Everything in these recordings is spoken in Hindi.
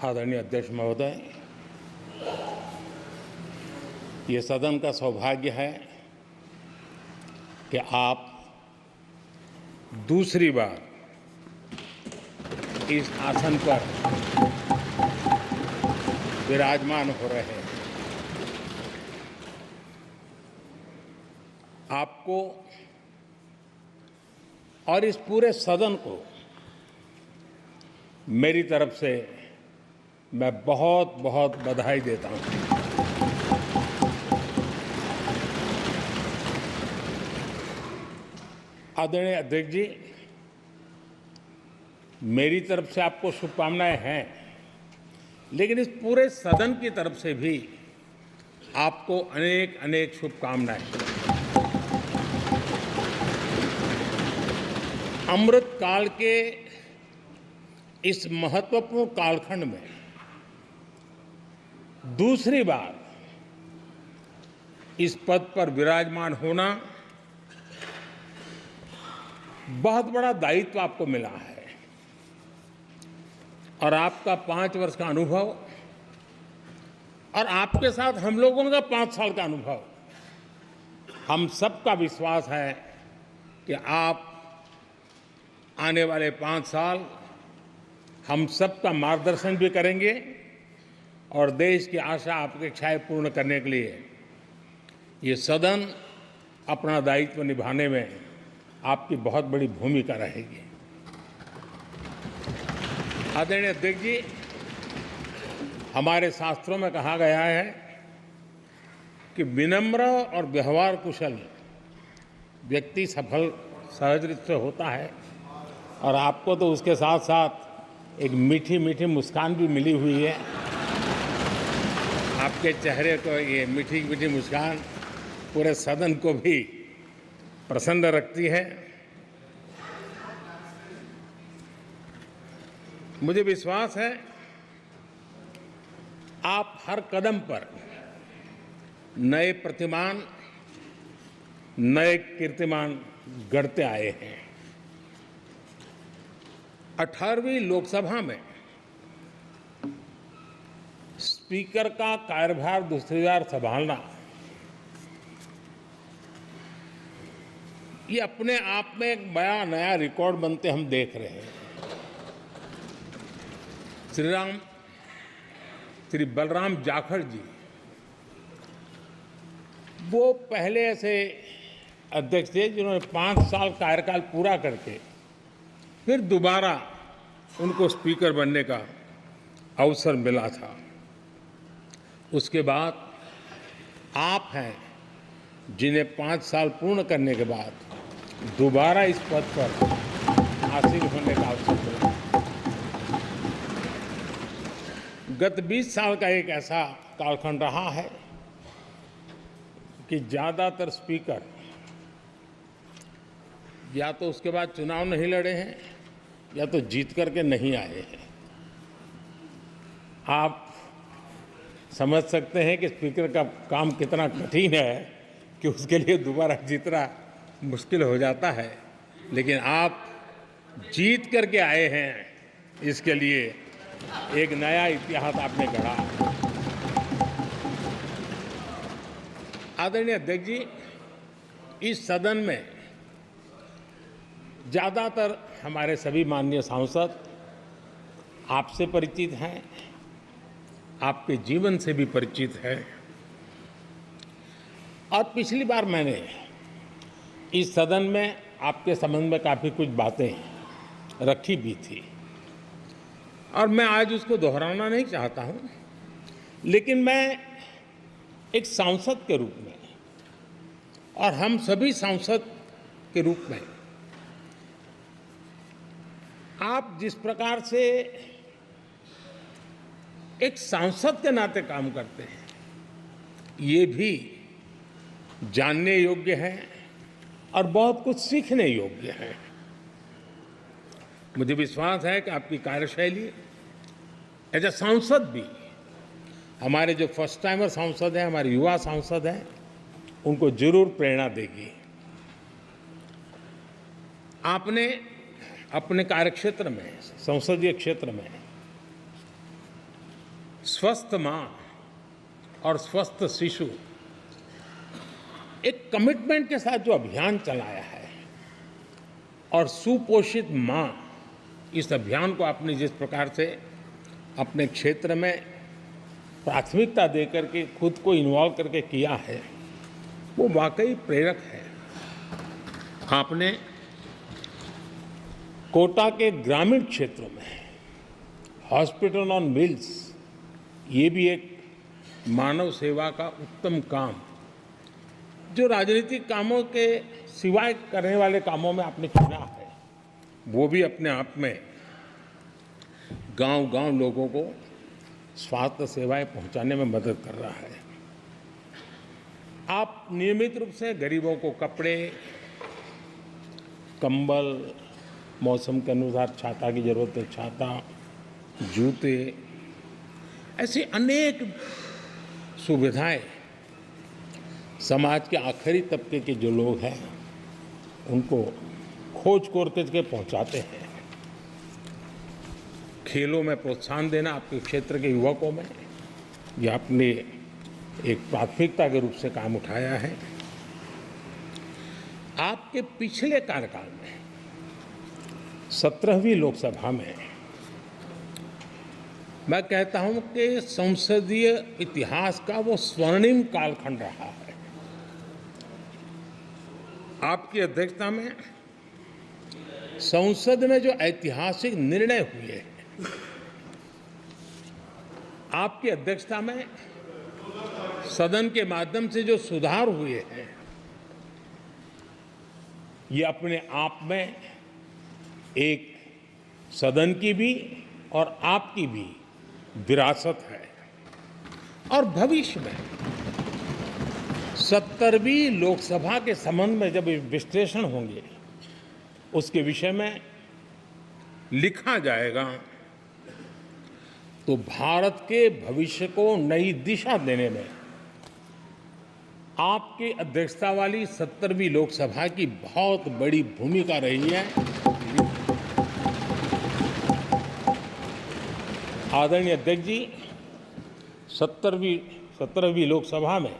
आदरणीय अध्यक्ष महोदय, ये सदन का सौभाग्य है कि आप दूसरी बार इस आसन पर विराजमान हो रहे हैं। आपको और इस पूरे सदन को मेरी तरफ से मैं बहुत बहुत बधाई देता हूं। आदरणीय अध्यक्ष जी, मेरी तरफ से आपको शुभकामनाएं हैं, लेकिन इस पूरे सदन की तरफ से भी आपको अनेक अनेक शुभकामनाएं। अमृत काल के इस महत्वपूर्ण कालखंड में दूसरी बार इस पद पर विराजमान होना बहुत बड़ा दायित्व आपको मिला है और आपका 5 वर्ष का अनुभव और आपके साथ हम लोगों का 5 साल का अनुभव, हम सबका विश्वास है कि आप आने वाले 5 साल हम सबका मार्गदर्शन भी करेंगे और देश की आशा अपेक्षाएं पूर्ण करने के लिए ये सदन अपना दायित्व निभाने में आपकी बहुत बड़ी भूमिका रहेगी। आदरणीय अध्यक्ष जी, हमारे शास्त्रों में कहा गया है कि विनम्र और व्यवहार कुशल व्यक्ति सफल सहज रूप से होता है और आपको तो उसके साथ साथ एक मीठी मीठी मुस्कान भी मिली हुई है। आपके चेहरे को ये मीठी मीठी मुस्कान पूरे सदन को भी प्रसन्न रखती है। मुझे विश्वास है आप हर कदम पर नए प्रतिमान, नए कीर्तिमान गढ़ते आए हैं। 18वीं लोकसभा में स्पीकर का कार्यभार दूसरी बार संभालना ये अपने आप में एक बड़ा नया रिकॉर्ड बनते हम देख रहे हैं। श्री बलराम जाखड़ जी वो पहले ऐसे अध्यक्ष थे जिन्होंने 5 साल कार्यकाल पूरा करके फिर दोबारा उनको स्पीकर बनने का अवसर मिला था। उसके बाद आप हैं जिन्हें 5 साल पूर्ण करने के बाद दोबारा इस पद पर आसीन होने का अवसर मिला। गत 20 साल का एक ऐसा कालखंड रहा है कि ज़्यादातर स्पीकर या तो उसके बाद चुनाव नहीं लड़े हैं या तो जीत करके नहीं आए हैं। आप समझ सकते हैं कि स्पीकर का काम कितना कठिन है कि उसके लिए दोबारा जीतना मुश्किल हो जाता है, लेकिन आप जीत करके आए हैं, इसके लिए एक नया इतिहास आपने गढ़ा। आदरणीय अध्यक्ष जी, इस सदन में ज़्यादातर हमारे सभी माननीय सांसद आपसे परिचित हैं, आपके जीवन से भी परिचित है और पिछली बार मैंने इस सदन में आपके संबंध में काफ़ी कुछ बातें रखी भी थी और मैं आज उसको दोहराना नहीं चाहता हूं, लेकिन मैं एक सांसद के रूप में और हम सभी सांसद के रूप में आप जिस प्रकार से एक सांसद के नाते काम करते हैं, ये भी जानने योग्य है और बहुत कुछ सीखने योग्य है। मुझे विश्वास है कि आपकी कार्यशैली एज ए सांसद भी हमारे जो फर्स्ट टाइमर सांसद हैं, हमारे युवा सांसद हैं, उनको जरूर प्रेरणा देगी। आपने अपने कार्यक्षेत्र में, संसदीय क्षेत्र में स्वस्थ मां और स्वस्थ शिशु एक कमिटमेंट के साथ जो अभियान चलाया है और सुपोषित मां, इस अभियान को आपने जिस प्रकार से अपने क्षेत्र में प्राथमिकता देकर के खुद को इन्वॉल्व करके किया है, वो वाकई प्रेरक है। आपने कोटा के ग्रामीण क्षेत्रों में हॉस्पिटल ऑन व्हील्स, ये भी एक मानव सेवा का उत्तम काम, जो राजनीतिक कामों के सिवाय करने वाले कामों में आपने चुना है, वो भी अपने आप में गांव-गांव लोगों को स्वास्थ्य सेवाएं पहुंचाने में मदद कर रहा है। आप नियमित रूप से गरीबों को कपड़े, कंबल, मौसम के अनुसार छाता की जरूरत है छाता, जूते, ऐसी अनेक सुविधाएं समाज के आखिरी तबके के जो लोग हैं उनको खोज करके पहुंचाते हैं। खेलों में प्रोत्साहन देना आपके क्षेत्र के युवकों में, ये आपने एक प्राथमिकता के रूप से काम उठाया है। आपके पिछले कार्यकाल में 17वीं लोकसभा में मैं कहता हूं कि संसदीय इतिहास का वो स्वर्णिम कालखंड रहा है। आपकी अध्यक्षता में संसद में जो ऐतिहासिक निर्णय हुए हैं, आपकी अध्यक्षता में सदन के माध्यम से जो सुधार हुए हैं, ये अपने आप में एक सदन की भी और आपकी भी विरासत है। और भविष्य में 70वीं लोकसभा के संबंध में जब विश्लेषण होंगे, उसके विषय में लिखा जाएगा, तो भारत के भविष्य को नई दिशा देने में आपकी अध्यक्षता वाली 70वीं लोकसभा की बहुत बड़ी भूमिका रही है। आदरणीय अध्यक्ष जी, 17वीं लोकसभा में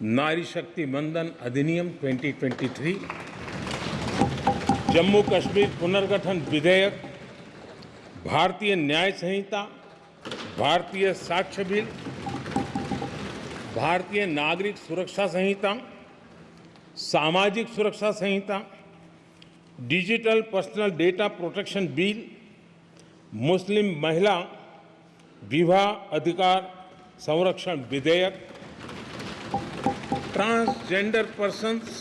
नारी शक्ति वंदन अधिनियम 2023, जम्मू कश्मीर पुनर्गठन विधेयक, भारतीय न्याय संहिता, भारतीय साक्ष्य बिल, भारतीय नागरिक सुरक्षा संहिता, सामाजिक सुरक्षा संहिता, digital personal data protection bill, मुस्लिम महिला विवाह अधिकार संरक्षण विधेयक, transgender persons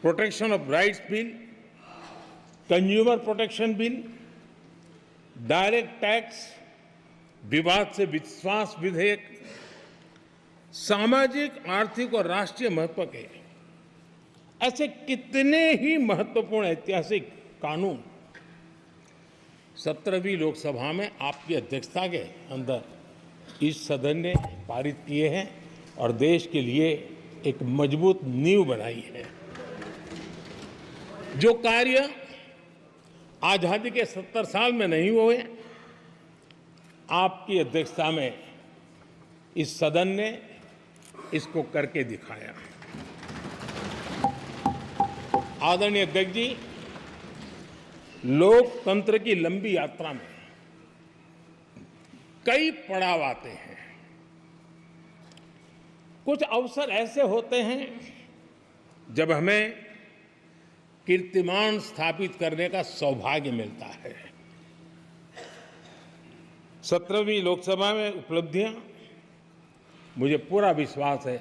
protection of rights bill, consumer protection bill, direct tax विवाद से विश्वास विधेयक, सामाजिक, आर्थिक और राष्ट्रीय महत्व के ऐसे कितने ही महत्वपूर्ण ऐतिहासिक कानून 17वीं लोकसभा में आपकी अध्यक्षता के अंदर इस सदन ने पारित किए हैं और देश के लिए एक मजबूत नींव बनाई है। जो कार्य आजादी के 70 साल में नहीं हुए, आपकी अध्यक्षता में इस सदन ने इसको करके दिखाया। आदरणीय अध्यक्ष जी, लोकतंत्र की लंबी यात्रा में कई पड़ाव आते हैं। कुछ अवसर ऐसे होते हैं जब हमें कीर्तिमान स्थापित करने का सौभाग्य मिलता है। 17वीं लोकसभा में उपलब्धियां, मुझे पूरा विश्वास है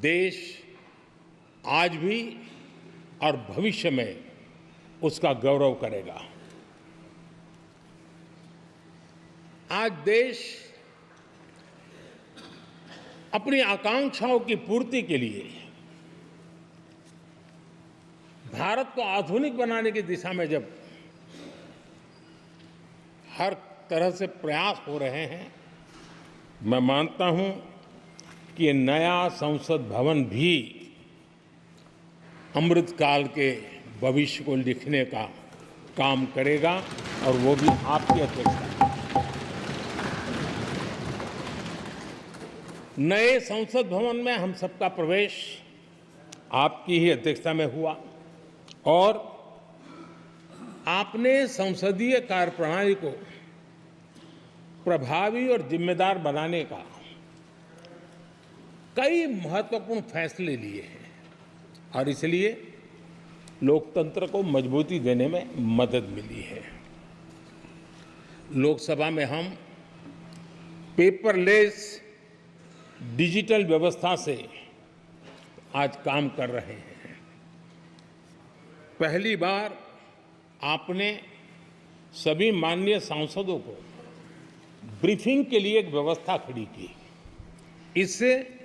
देश आज भी और भविष्य में उसका गौरव करेगा। आज देश अपनी आकांक्षाओं की पूर्ति के लिए भारत को आधुनिक बनाने की दिशा में जब हर तरह से प्रयास हो रहे हैं, मैं मानता हूं कि ये नया संसद भवन भी अमृतकाल के भविष्य को लिखने का काम करेगा और वो भी आपकी अध्यक्षता में। नए संसद भवन में हम सबका प्रवेश आपकी ही अध्यक्षता में हुआ और आपने संसदीय कार्यप्रणाली को प्रभावी और जिम्मेदार बनाने का कई महत्वपूर्ण फैसले लिए हैं और इसलिए लोकतंत्र को मजबूती देने में मदद मिली है। लोकसभा में हम पेपरलेस डिजिटल व्यवस्था से आज काम कर रहे हैं। पहली बार आपने सभी माननीय सांसदों को ब्रीफिंग के लिए एक व्यवस्था खड़ी की। इससे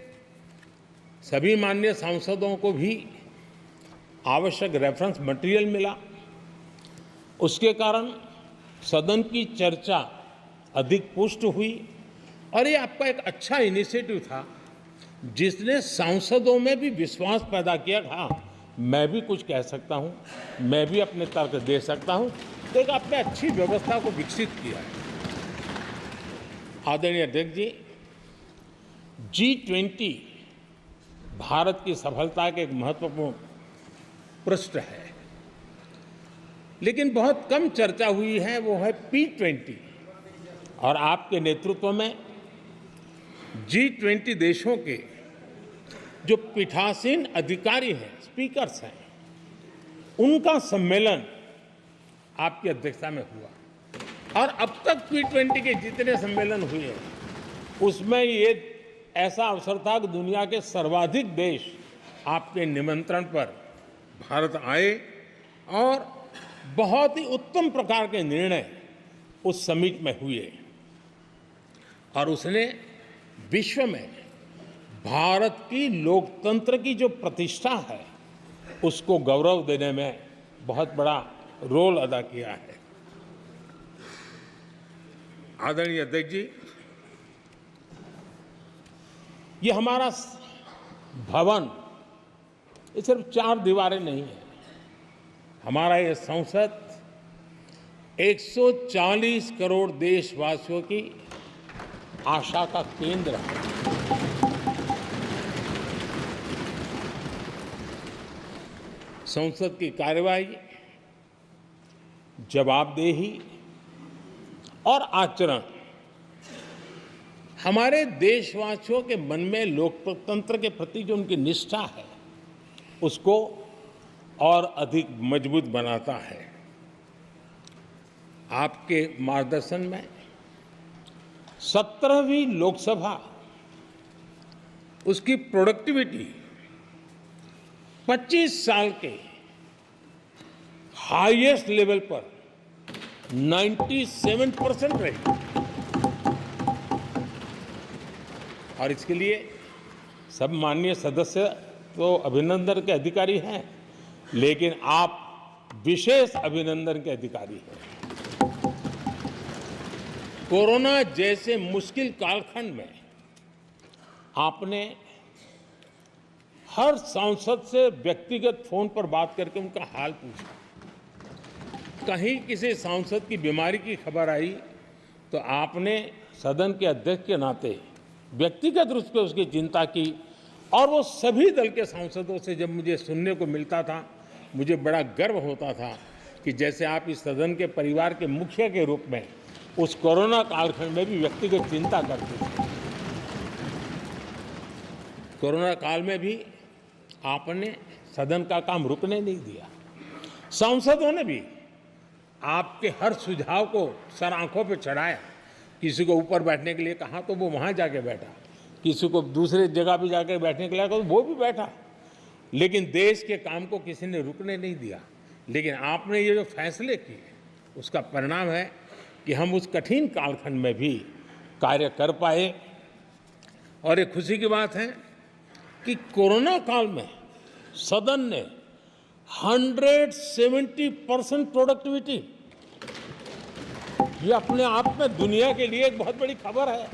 सभी माननीय सांसदों को भी आवश्यक रेफरेंस मटेरियल मिला। उसके कारण सदन की चर्चा अधिक पुष्ट हुई और ये आपका एक अच्छा इनिशिएटिव था जिसने सांसदों में भी विश्वास पैदा किया। हाँ, मैं भी कुछ कह सकता हूँ, मैं भी अपने तर्क दे सकता हूँ। तो एक आपने अच्छी व्यवस्था को विकसित किया है। आदरणीय अध्यक्ष जी, G20 भारत की सफलता के एक महत्वपूर्ण पृष्ठ है, लेकिन बहुत कम चर्चा हुई है, वो है P20। और आपके नेतृत्व में G20 देशों के जो पीठासीन अधिकारी हैं, स्पीकर्स हैं, उनका सम्मेलन आपकी अध्यक्षता में हुआ और अब तक P20 के जितने सम्मेलन हुए हैं उसमें ये ऐसा अवसर था कि दुनिया के सर्वाधिक देश आपके निमंत्रण पर भारत आए और बहुत ही उत्तम प्रकार के निर्णय उस समिट में हुए और उसने विश्व में भारत की लोकतंत्र की जो प्रतिष्ठा है उसको गौरव देने में बहुत बड़ा रोल अदा किया है। आदरणीय अध्यक्ष जी, ये हमारा भवन ये सिर्फ 4 दीवारें नहीं है। हमारा ये संसद 140 करोड़ देशवासियों की आशा का केंद्र है। संसद की कार्यवाही, जवाबदेही और आचरण हमारे देशवासियों के मन में लोकतंत्र के प्रति जो उनकी निष्ठा है उसको और अधिक मजबूत बनाता है। आपके मार्गदर्शन में 17वीं लोकसभा उसकी प्रोडक्टिविटी 25 साल के हाईएस्ट लेवल पर 97% रही और इसके लिए सब माननीय सदस्य तो अभिनंदन के अधिकारी हैं, लेकिन आप विशेष अभिनंदन के अधिकारी हैं। कोरोना जैसे मुश्किल कालखंड में आपने हर सांसद से व्यक्तिगत फोन पर बात करके उनका हाल पूछा। कहीं किसी सांसद की बीमारी की खबर आई तो आपने सदन के अध्यक्ष के नाते व्यक्तिगत रूप से उसकी चिंता की और वो सभी दल के सांसदों से जब मुझे सुनने को मिलता था मुझे बड़ा गर्व होता था कि जैसे आप इस सदन के परिवार के मुखिया के रूप में उस कोरोना कालखंड में भी व्यक्तिगत चिंता करते थे। कोरोना काल में भी आपने सदन का काम रुकने नहीं दिया। सांसदों ने भी आपके हर सुझाव को सर आंखों पे चढ़ाया। किसी को ऊपर बैठने के लिए कहा तो वो वहां जाके बैठा, किसी को दूसरे जगह पे जाके बैठने के लिए कहा तो वो भी बैठा, लेकिन देश के काम को किसी ने रुकने नहीं दिया। लेकिन आपने ये जो फैसले किए उसका परिणाम है कि हम उस कठिन कालखंड में भी कार्य कर पाए। और एक खुशी की बात है कि कोरोना काल में सदन ने 170% प्रोडक्टिविटी, ये अपने आप में दुनिया के लिए एक बहुत बड़ी खबर है।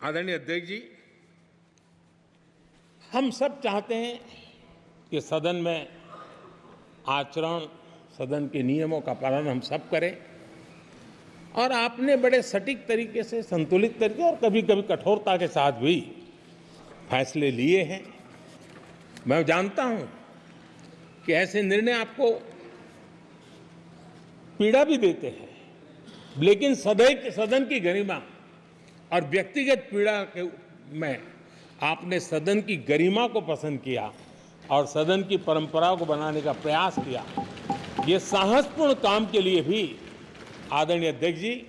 आदरणीय अध्यक्ष जी, हम सब चाहते हैं कि सदन में आचरण, सदन के नियमों का पालन हम सब करें और आपने बड़े सटीक तरीके से, संतुलित तरीके और कभी कभी कठोरता के साथ भी फैसले लिए हैं। मैं जानता हूं कि ऐसे निर्णय आपको पीड़ा भी देते हैं, लेकिन सदन की गरिमा और व्यक्तिगत पीड़ा में आपने सदन की गरिमा को पसंद किया और सदन की परंपरा को बनाने का प्रयास किया। ये साहसपूर्ण काम के लिए भी आदरणीय अध्यक्ष जी,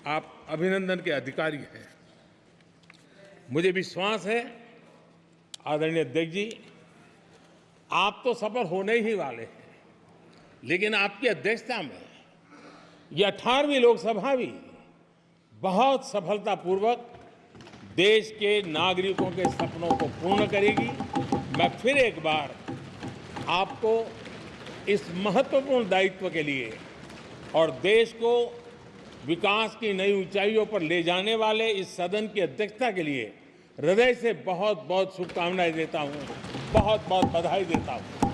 आप अभिनंदन के अधिकारी हैं। मुझे विश्वास है आदरणीय अध्यक्ष जी, आप तो सफल होने ही वाले हैं, लेकिन आपकी अध्यक्षता में यह 18वीं लोकसभा भी बहुत सफलतापूर्वक देश के नागरिकों के सपनों को पूर्ण करेगी। मैं फिर एक बार आपको इस महत्वपूर्ण दायित्व के लिए और देश को विकास की नई ऊंचाइयों पर ले जाने वाले इस सदन की अध्यक्षता के लिए हृदय से बहुत बहुत शुभकामनाएं देता हूं, बहुत बहुत बधाई देता हूं।